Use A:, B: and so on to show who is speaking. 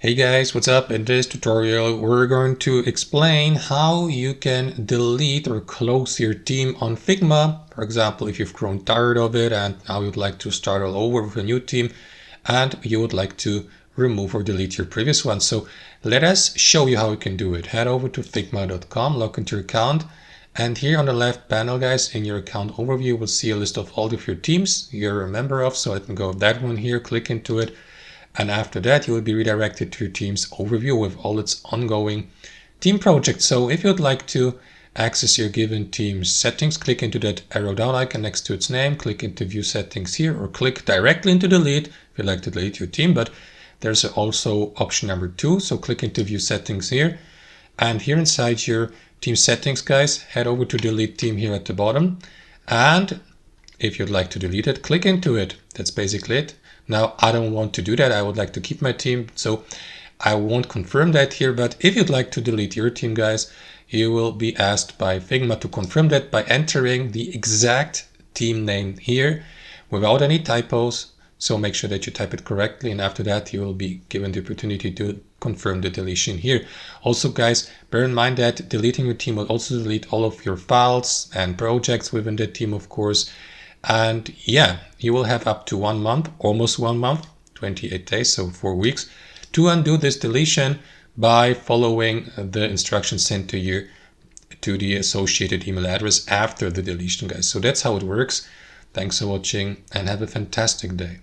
A: Hey guys, what's up? In this tutorial, we're going to explain how you can delete or close your team on Figma. For example, if you've grown tired of it and now you'd like to start all over with a new team and you would like to remove or delete your previous one. So let us show you how you can do it. Head over to figma.com, log into your account, and here on the left panel, guys, in your account overview, you will see a list of all of your teams you're a member of. So I can go with that one here, click into it. And after that, you will be redirected to your team's overview with all its ongoing team projects. So if you'd like to access your given team's settings, click into that arrow down icon next to its name, click into view settings here, or click directly into delete if you'd like to delete your team. But there's also option number 2. So click into view settings here. And here inside your team settings, guys, head over to delete team here at the bottom. And if you'd like to delete it, click into it. That's basically it. Now, I don't want to do that. I would like to keep my team, so I won't confirm that here. But if you'd like to delete your team, guys, you will be asked by Figma to confirm that by entering the exact team name here without any typos. So make sure that you type it correctly, and after that you will be given the opportunity to confirm the deletion here. Also, guys, bear in mind that deleting your team will also delete all of your files and projects within that team, of course. And yeah, you will have up to 1 month, almost 1 month, 28 days, so 4 weeks, to undo this deletion by following the instructions sent to you to the associated email address after the deletion, guys. So that's how it works. Thanks for watching and have a fantastic day.